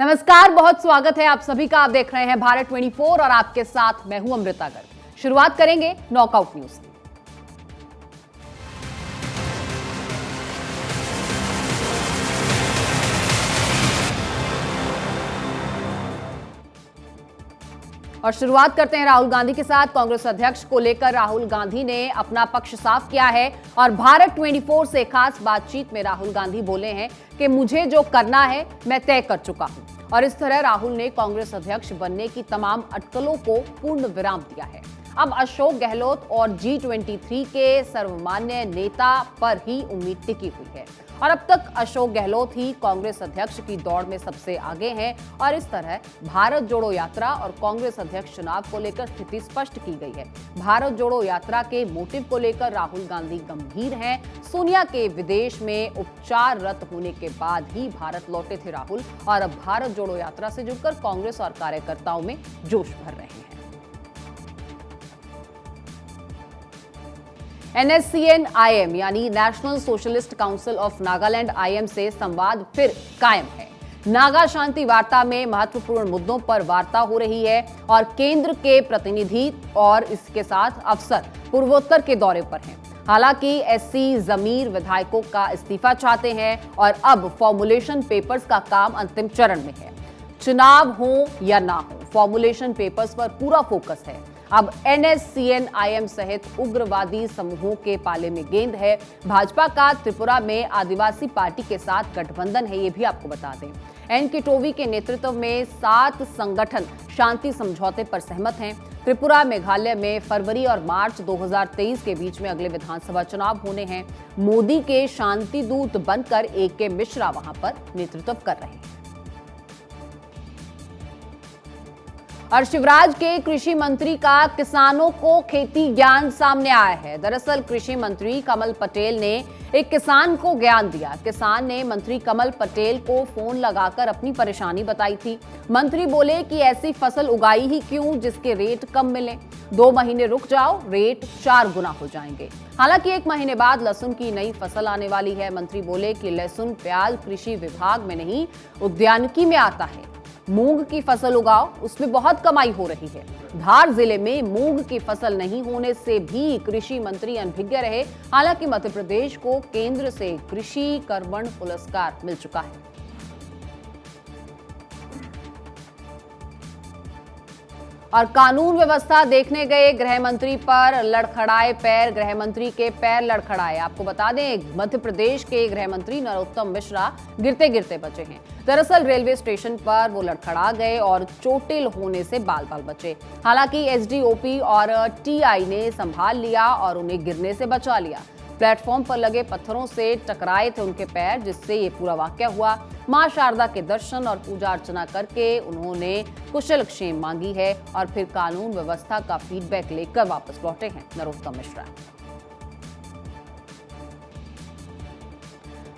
नमस्कार, बहुत स्वागत है आप सभी का। आप देख रहे हैं भारत 24 और आपके साथ मैं हूं अमृता गर्ग। शुरुआत करेंगे नॉकआउट न्यूज की। और शुरुआत करते हैं राहुल गांधी के साथ। कांग्रेस अध्यक्ष को लेकर राहुल गांधी ने अपना पक्ष साफ किया है और भारत 24 से खास बातचीत में राहुल गांधी बोले हैं कि मुझे जो करना है मैं तय कर चुका हूं। और इस तरह राहुल ने कांग्रेस अध्यक्ष बनने की तमाम अटकलों को पूर्ण विराम दिया है। अब अशोक गहलोत और G23 के सर्वमान्य नेता पर ही उम्मीद टिकी हुई है और अब तक अशोक गहलोत ही कांग्रेस अध्यक्ष की दौड़ में सबसे आगे हैं। और इस तरह भारत जोड़ो यात्रा और कांग्रेस अध्यक्ष चुनाव को लेकर स्थिति स्पष्ट की गई है। भारत जोड़ो यात्रा के मोटिव को लेकर राहुल गांधी गंभीर हैं। सोनिया के विदेश में उपचाररत होने के बाद ही भारत लौटे थे राहुल और अब भारत जोड़ो यात्रा से जुड़कर कांग्रेस और कार्यकर्ताओं में जोश भर रहे हैं। NSCN-IM यानी national socialist council of Nagaland IM से संवाद फिर कायम है। नागा शांति वार्ता में महत्वपूर्ण मुद्दों पर वार्ता हो रही है और केंद्र के प्रतिनिधि और इसके साथ अफसर पूर्वोत्तर के दौरे पर हैं। हालांकि SC जमीर विधायकों का इस्तीफा चाहते हैं और अब फॉर्मुलेशन पेपर्स का काम अंतिम चरण में है। चुनाव हो या ना हो, फॉर्मुलेशन पेपर्स पर पूरा फोकस है। अब NSCN-IM सहित उग्रवादी समूहों के पाले में गेंद है। भाजपा का त्रिपुरा में आदिवासी पार्टी के साथ गठबंधन है, ये भी आपको बता दें। एन किटोवी के नेतृत्व में 7 संगठन शांति समझौते पर सहमत हैं। त्रिपुरा मेघालय में फरवरी और मार्च 2023 के बीच में अगले विधानसभा चुनाव होने हैं। मोदी के शांति दूत बनकर AK मिश्रा वहां पर नेतृत्व कर रहे हैं। और शिवराज के कृषि मंत्री का किसानों को खेती ज्ञान सामने आया है। दरअसल कृषि मंत्री कमल पटेल ने एक किसान को ज्ञान दिया। किसान ने मंत्री कमल पटेल को फोन लगाकर अपनी परेशानी बताई थी। मंत्री बोले कि ऐसी फसल उगाई ही क्यों जिसके रेट कम मिले। 2 महीने रुक जाओ, रेट 4 गुना हो जाएंगे। हालांकि 1 महीने बाद लहसुन की नई फसल आने वाली है। मंत्री बोले कि लहसुन प्याज कृषि विभाग में नहीं, उद्यानिकी में आता है। मूंग की फसल उगाओ, उसमें बहुत कमाई हो रही है। धार जिले में मूंग की फसल नहीं होने से भी कृषि मंत्री अनभिज्ञ रहे। हालांकि मध्य प्रदेश को केंद्र से कृषि कर्मण पुरस्कार मिल चुका है। और कानून व्यवस्था देखने गए गृह मंत्री पर लड़खड़ाए पैर। गृह मंत्री के पैर लड़खड़ाए। आपको बता दें, मध्य प्रदेश के गृह मंत्री नरोत्तम मिश्रा गिरते गिरते बचे हैं। दरअसल रेलवे स्टेशन पर वो लड़खड़ा गए और चोटिल होने से बाल बाल बचे। हालांकि SDOP और TI ने संभाल लिया और उन्हें गिरने से बचा लिया। प्लेटफॉर्म पर लगे पत्थरों से टकराए थे उनके पैर, जिससे ये पूरा वाकया हुआ। मां शारदा के दर्शन और पूजा अर्चना करके उन्होंने कुशलक्षेम मांगी है और फिर कानून व्यवस्था का फीडबैक लेकर वापस लौटे हैं नरोत्तम मिश्रा।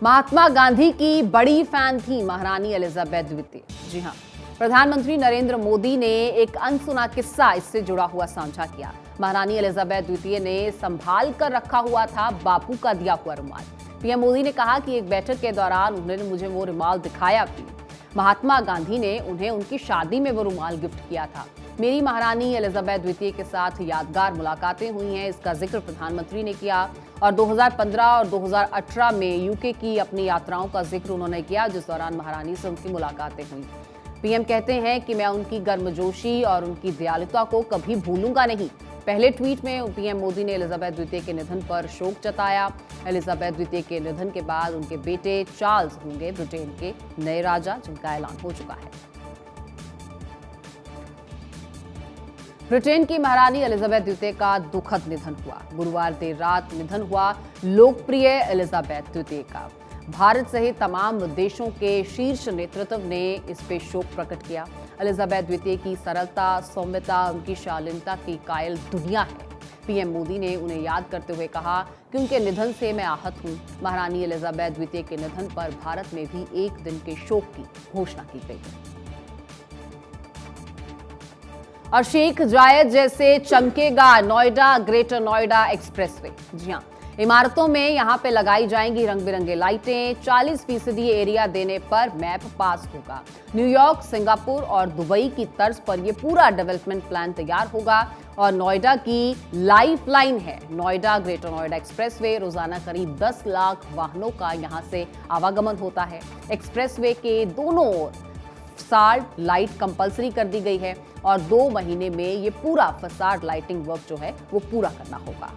महात्मा गांधी की बड़ी फैन थी महारानी एलिजाबेथ द्वितीय। जी हां, प्रधानमंत्री नरेंद्र मोदी ने एक अनसुना किस्सा इससे जुड़ा हुआ साझा किया। महारानी एलिजाबेथ द्वितीय ने संभाल कर रखा हुआ था बापू का दिया हुआ रुमाल। PM मोदी ने कहा कि एक बैठक के दौरान उन्होंने मुझे वो रुमाल दिखाया भी। महात्मा गांधी ने उन्हें उनकी शादी में वो रुमाल गिफ्ट किया था। मेरी महारानी एलिजाबेथ द्वितीय के साथ यादगार मुलाकातें हुई हैं, इसका जिक्र प्रधानमंत्री ने किया। और 2015 और 2018 में UK की अपनी यात्राओं का जिक्र उन्होंने किया, जिस दौरान महारानी से उनकी मुलाकातें हुई। PM कहते हैं कि मैं उनकी गर्मजोशी और उनकी दयालुता को कभी भूलूंगा नहीं। पहले ट्वीट में PM मोदी ने एलिजाबेथ द्वितीय के निधन पर शोक जताया। एलिजाबेथ द्वितीय के निधन के बाद उनके बेटे चार्ल्स होंगे ब्रिटेन के नए राजा, जिनका ऐलान हो चुका है। ब्रिटेन की महारानी एलिजाबेथ द्वितीय का दुखद निधन हुआ। गुरुवार देर रात निधन हुआ लोकप्रिय एलिजाबेथ द्वितीय का। भारत सहित तमाम देशों के शीर्ष नेतृत्व ने इस पे शोक प्रकट किया। एलिजाबेथ द्वितीय की सरलता, सौम्यता, उनकी शालीनता की कायल दुनिया है। PM मोदी ने उन्हें याद करते हुए कहा कि उनके निधन से मैं आहत हूं। महारानी एलिजाबेथ द्वितीय के निधन पर भारत में भी एक दिन के शोक की घोषणा की गई है। और शेख जायद जैसे चमकेगा नोएडा ग्रेटर नोएडा एक्सप्रेसवे। जी हां, इमारतों में यहां पे लगाई जाएंगी रंग बिरंगे लाइटें। 40% एरिया देने पर मैप पास होगा। न्यूयॉर्क, सिंगापुर और दुबई की तर्ज पर यह पूरा डेवलपमेंट प्लान तैयार होगा और नोएडा की लाइफलाइन है नोएडा ग्रेटर नोएडा एक्सप्रेसवे। रोजाना करीब 10 लाख वाहनों का यहां से आवागमन होता है। एक्सप्रेसवे के दोनों ओर फसाड लाइट कंपलसरी कर दी गई है और 2 महीने में ये पूरा फसाड लाइटिंग वर्क जो है वो पूरा करना होगा।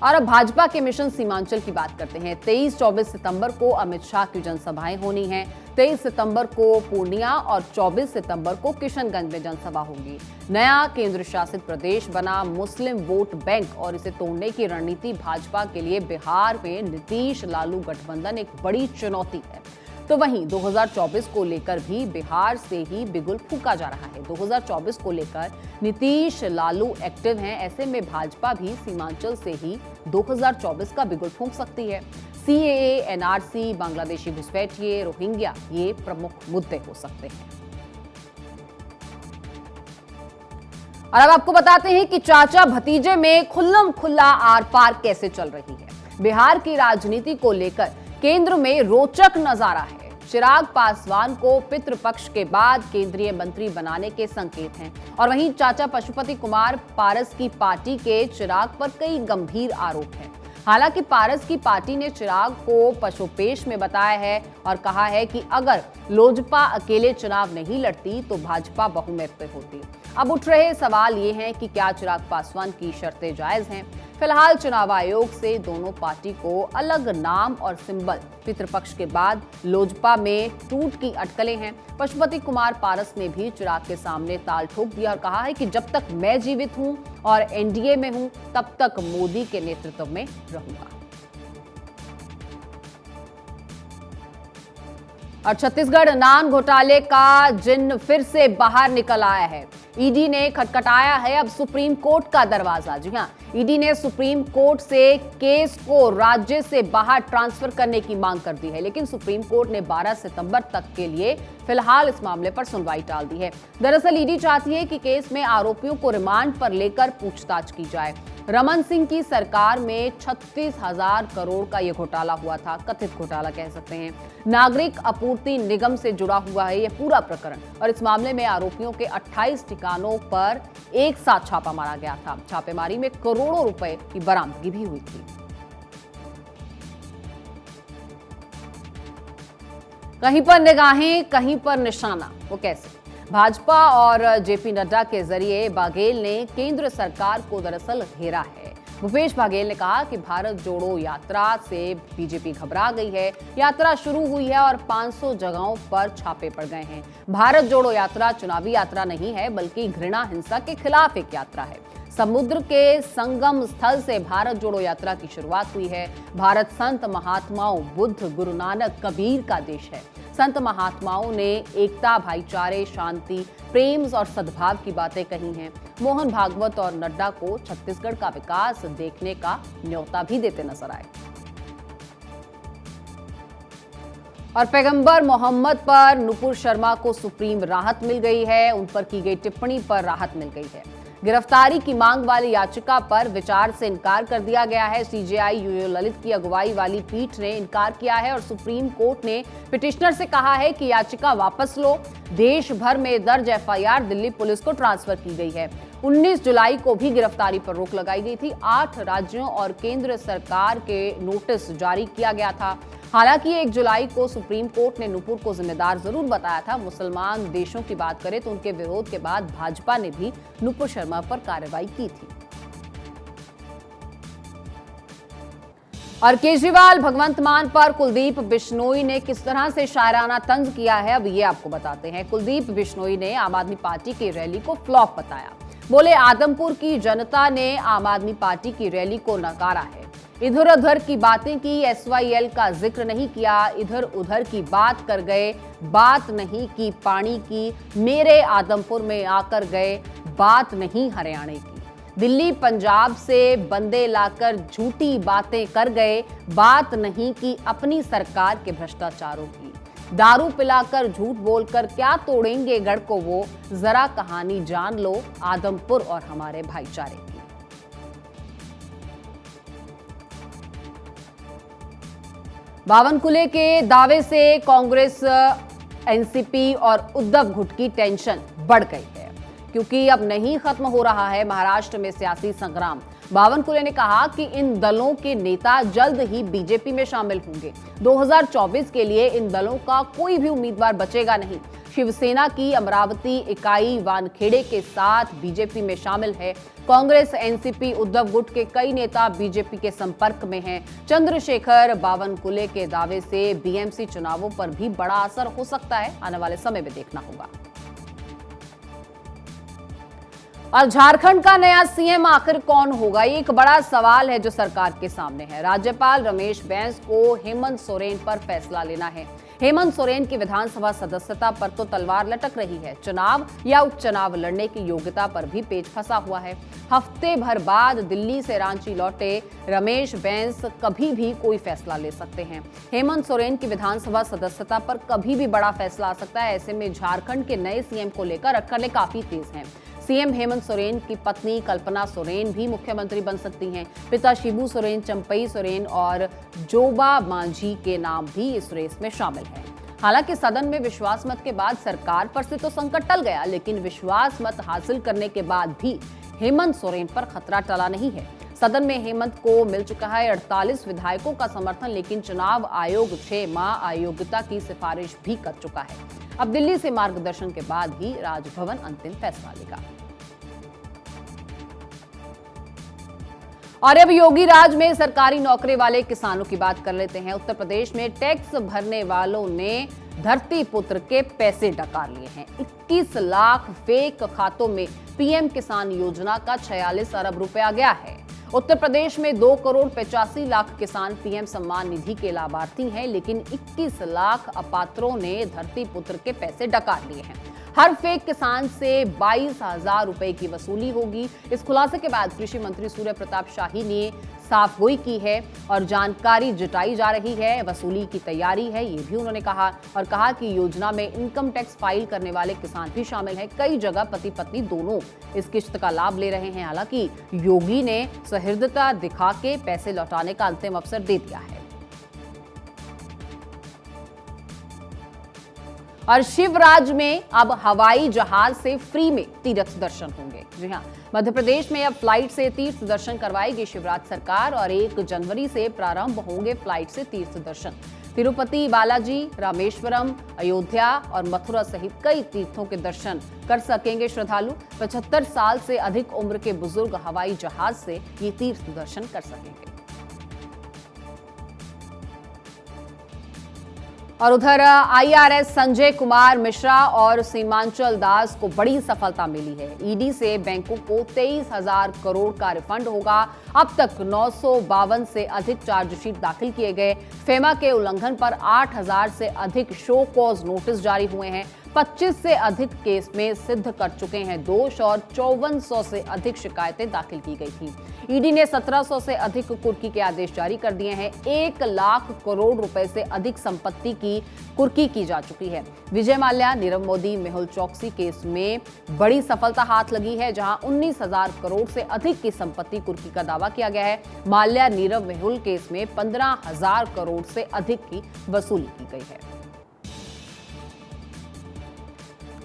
और अब भाजपा के मिशन सीमांचल की बात करते हैं। 23-24 सितंबर को अमित शाह की जनसभाएं होनी हैं। 23 सितंबर को पूर्णिया और 24 सितंबर को किशनगंज में जनसभा होगी। नया केंद्र शासित प्रदेश बना मुस्लिम वोट बैंक और इसे तोड़ने की रणनीति भाजपा के लिए बिहार में नीतीश लालू गठबंधन एक बड़ी चुनौती है। तो वहीं 2024 को लेकर भी बिहार से ही बिगुल फूंका जा रहा है। 2024 को लेकर नीतीश लालू एक्टिव हैं। ऐसे में भाजपा भी सीमांचल से ही 2024 का बिगुल फूंक सकती है। सीएए, एनआरसी, बांग्लादेशी घुसपैठिए, रोहिंग्या ये प्रमुख मुद्दे हो सकते हैं। और अब आपको बताते हैं कि चाचा भतीजे में खुल्लम खुल्ला आर पार कैसे चल रही है। बिहार की राजनीति को लेकर केंद्र में रोचक नजारा है। चिराग पासवान को पितृपक्ष के बाद केंद्रीय मंत्री बनाने के संकेत हैं और वहीं चाचा पशुपति कुमार पारस की पार्टी के चिराग पर कई गंभीर आरोप हैं। हालांकि पारस की पार्टी ने चिराग को पशुपेश में बताया है और कहा है कि अगर लोजपा अकेले चुनाव नहीं लड़ती तो भाजपा बहुमत पे होती। अब उठ रहे सवाल ये हैं कि क्या चिराग पासवान की शर्तें जायज हैं। फिलहाल चुनाव आयोग से दोनों पार्टी को अलग नाम और सिंबल पितृपक्ष के बाद लोजपा में टूट की अटकलें हैं। पशुपति कुमार पारस ने भी चिराग के सामने ताल ठोक दिया और कहा है कि जब तक मैं जीवित हूं और एनडीए में हूं तब तक मोदी के नेतृत्व में रहूंगा। और छत्तीसगढ़ नान घोटाले का जिन्न फिर से बाहर निकल आया है। ईडी ने खटखटाया है अब सुप्रीम कोर्ट का दरवाजा। जी हां, ईडी ने सुप्रीम कोर्ट से केस को राज्य से बाहर ट्रांसफर करने की मांग कर दी है, लेकिन सुप्रीम कोर्ट ने 12 सितंबर तक के लिए फिलहाल इस मामले पर सुनवाई टाल दी है। दरअसल ईडी चाहती है कि केस में आरोपियों को रिमांड पर लेकर पूछताछ की जाए। रमन सिंह की सरकार में 36,000 करोड़ का यह घोटाला हुआ था, कथित घोटाला कह सकते हैं। नागरिक आपूर्ति निगम से जुड़ा हुआ है यह पूरा प्रकरण और इस मामले में आरोपियों के 28 ठिकानों पर एक साथ छापा मारा गया था। छापेमारी में करोड़ों रुपए की बरामदगी भी हुई थी। कहीं पर निगाहें, कहीं पर निशाना, वो कैसे? भाजपा और जेपी नड्डा के जरिए बाघेल ने केंद्र सरकार को दरअसल घेरा है। भूपेश बघेल ने कहा कि भारत जोड़ो यात्रा से बीजेपी घबरा गई है। यात्रा शुरू हुई है और 500 जगहों पर छापे पड़ गए हैं। भारत जोड़ो यात्रा चुनावी यात्रा नहीं है बल्कि घृणा हिंसा के खिलाफ एक यात्रा है। समुद्र के संगम स्थल से भारत जोड़ो यात्रा की शुरुआत हुई है। भारत संत महात्माओं बुद्ध, गुरु नानक, कबीर का देश है। संत महात्माओं ने एकता, भाईचारे, शांति, प्रेम और सद्भाव की बातें कही हैं। मोहन भागवत और नड्डा को छत्तीसगढ़ का विकास देखने का न्योता भी देते नजर आए। और पैगंबर मोहम्मद पर नुपुर शर्मा को सुप्रीम राहत मिल गई है। उन पर की गई टिप्पणी पर राहत मिल गई है। गिरफ्तारी की मांग वाली याचिका पर विचार से इनकार कर दिया गया है। सीजेआई यूयू ललित की अगुवाई वाली पीठ ने इनकार किया है और सुप्रीम कोर्ट ने पिटिशनर से कहा है कि याचिका वापस लो। देश भर में दर्ज एफआईआर दिल्ली पुलिस को ट्रांसफर की गई है। 19 जुलाई को भी गिरफ्तारी पर रोक लगाई गई थी। 8 राज्यों और केंद्र सरकार के नोटिस जारी किया गया था। हालांकि 1 जुलाई को सुप्रीम कोर्ट ने नुपुर को जिम्मेदार जरूर बताया था। मुसलमान देशों की बात करें तो उनके विरोध के बाद भाजपा ने भी नुपुर शर्मा पर कार्रवाई की थी। और केजरीवाल, भगवंत मान पर कुलदीप बिश्नोई ने किस तरह से शायराना तंज किया है, अब ये आपको बताते हैं। कुलदीप बिश्नोई ने आम आदमी पार्टी की रैली को फ्लॉप बताया। बोले, आदमपुर की जनता ने आम आदमी पार्टी की रैली को नकारा है। इधर उधर की बातें की, एसवाईएल का जिक्र नहीं किया। इधर उधर की बात कर गए, बात नहीं की पानी की। मेरे आदमपुर में आकर गए, बात नहीं हरियाणा की। दिल्ली पंजाब से बंदे लाकर झूठी बातें कर गए, बात नहीं की अपनी सरकार के भ्रष्टाचारों की। दारू पिलाकर झूठ बोलकर क्या तोड़ेंगे गढ़ को वो, जरा कहानी जान लो आदमपुर और हमारे भाईचारे की। बावनकुले के दावे से कांग्रेस, एनसीपी और उद्धव गुट की टेंशन बढ़ गई है, क्योंकि अब नहीं खत्म हो रहा है महाराष्ट्र में सियासी संग्राम। बावनकुले ने कहा कि इन दलों के नेता जल्द ही बीजेपी में शामिल होंगे। 2024 के लिए इन दलों का कोई भी उम्मीदवार बचेगा नहीं। शिवसेना की अमरावती इकाई वानखेड़े के साथ बीजेपी में शामिल है। कांग्रेस, एनसीपी, उद्धव गुट के कई नेता बीजेपी के संपर्क में हैं। चंद्रशेखर बावनकुले के दावे से बीएमसी चुनावों पर भी बड़ा असर हो सकता है, आने वाले समय में देखना होगा। और झारखंड का नया सीएम आखिर कौन होगा, ये एक बड़ा सवाल है जो सरकार के सामने है। राज्यपाल रमेश बैस को हेमंत सोरेन पर फैसला लेना है। हेमंत सोरेन की विधानसभा सदस्यता पर तो तलवार लटक रही है। चुनाव या उपचुनाव लड़ने की योग्यता पर भी पेच फंसा हुआ है। हफ्ते भर बाद दिल्ली से रांची लौटे रमेश बैस कभी भी कोई फैसला ले सकते हैं। हेमंत सोरेन की विधानसभा सदस्यता पर कभी भी बड़ा फैसला आ सकता है। ऐसे में झारखंड के नए सीएम को लेकर अटकलें काफी तेज हैं। सीएम हेमंत सोरेन की पत्नी कल्पना सोरेन भी मुख्यमंत्री बन सकती हैं। पिता शिबू सोरेन, चंपई सोरेन और जोबा मांझी के नाम भी इस रेस में शामिल हैं। हालांकि सदन में विश्वास मत के बाद सरकार पर से तो संकट टल गया, लेकिन विश्वास मत हासिल करने के बाद भी हेमंत सोरेन पर खतरा टला नहीं है। सदन में हेमंत को मिल चुका है 48 विधायकों का समर्थन, लेकिन चुनाव आयोग 6 माह अयोग्यता की सिफारिश भी कर चुका है। अब दिल्ली से मार्गदर्शन के बाद ही राजभवन अंतिम फैसला लेगा। और अब योगी राज में सरकारी नौकरी वाले किसानों की बात कर लेते हैं। उत्तर प्रदेश में टैक्स भरने वालों ने धरती पुत्र के पैसे डकार लिए हैं। 21 लाख फेक खातों में पीएम किसान योजना का 46 अरब रुपया गया है। उत्तर प्रदेश में 2 करोड़ 85 लाख किसान पीएम सम्मान निधि के लाभार्थी हैं, लेकिन 21 लाख अपात्रों ने धरती पुत्र के पैसे डकार लिए हैं। हर फेक किसान से 22,000 रुपए की वसूली होगी। इस खुलासे के बाद कृषि मंत्री सूर्य प्रताप शाही ने साफगोई की है और जानकारी जुटाई जा रही है, वसूली की तैयारी है, ये भी उन्होंने कहा। और कहा कि योजना में इनकम टैक्स फाइल करने वाले किसान भी शामिल हैं। कई जगह पति पत्नी दोनों इस किश्त का लाभ ले रहे हैं। हालांकि योगी ने सहृदयता दिखा के पैसे लौटाने का अंतिम अवसर दे दिया है। और शिवराज में अब हवाई जहाज से फ्री में तीर्थ दर्शन होंगे। जी हां, मध्य प्रदेश में अब फ्लाइट से तीर्थ दर्शन करवाएगी शिवराज सरकार और 1 जनवरी से प्रारंभ होंगे फ्लाइट से तीर्थ दर्शन। तिरुपति बालाजी, रामेश्वरम, अयोध्या और मथुरा सहित कई तीर्थों के दर्शन कर सकेंगे श्रद्धालु। 75 साल से अधिक उम्र के बुजुर्ग हवाई जहाज से ये तीर्थ दर्शन कर सकेंगे। और उधर आईआरएस संजय कुमार मिश्रा और सीमांचल दास को बड़ी सफलता मिली है। ईडी से बैंकों को 23,000 करोड़ का रिफंड होगा। अब तक 952 से अधिक चार्जशीट दाखिल किए गए। फेमा के उल्लंघन पर 8,000 से अधिक शो कॉज नोटिस जारी हुए हैं। 25 से अधिक केस में सिद्ध कर चुके हैं दोष और 5400 से अधिक शिकायतें दाखिल की गई थी। ईडी ने 1700 से अधिक कुर्की के आदेश जारी कर दिए हैं। 1 लाख करोड़ रुपए से अधिक संपत्ति की कुर्की की जा चुकी है। विजय माल्या, नीरव मोदी, मेहुल चौकसी केस में बड़ी सफलता हाथ लगी है, जहां 19,000 करोड़ से अधिक की संपत्ति कुर्की का दावा किया गया है। माल्या, नीरव, मेहुल केस में 15,000 करोड़ से अधिक की वसूली की गई है।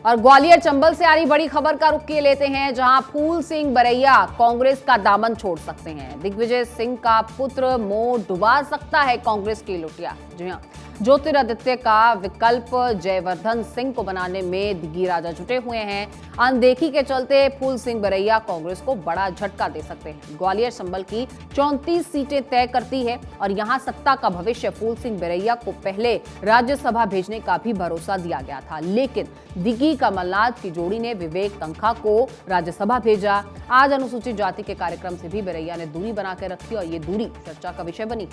और ग्वालियर चंबल से आ रही बड़ी खबर का रुख किए लेते हैं, जहां फूल सिंह बरैया कांग्रेस का दामन छोड़ सकते हैं। दिग्विजय सिंह का पुत्र मोह डुबा सकता है कांग्रेस की लुटिया। जी हां, ज्योतिरादित्य का विकल्प जयवर्धन सिंह को बनाने में दिग्गी राजा जुटे हुए हैं। अनदेखी के चलते फूल सिंह बरैया कांग्रेस को बड़ा झटका दे सकते हैं। ग्वालियर संभल की 34 सीटें तय करती है और यहां सत्ता का भविष्य फूल सिंह बरैया को पहले राज्यसभा भेजने का भी भरोसा दिया गया था, लेकिन दिग्गी कमलनाथ की जोड़ी ने विवेक तन्खा को राज्यसभा भेजा। आज अनुसूचित जाति के कार्यक्रम से भी बरैया ने दूरी बना के रखी और ये दूरी चर्चा का विषय बनी।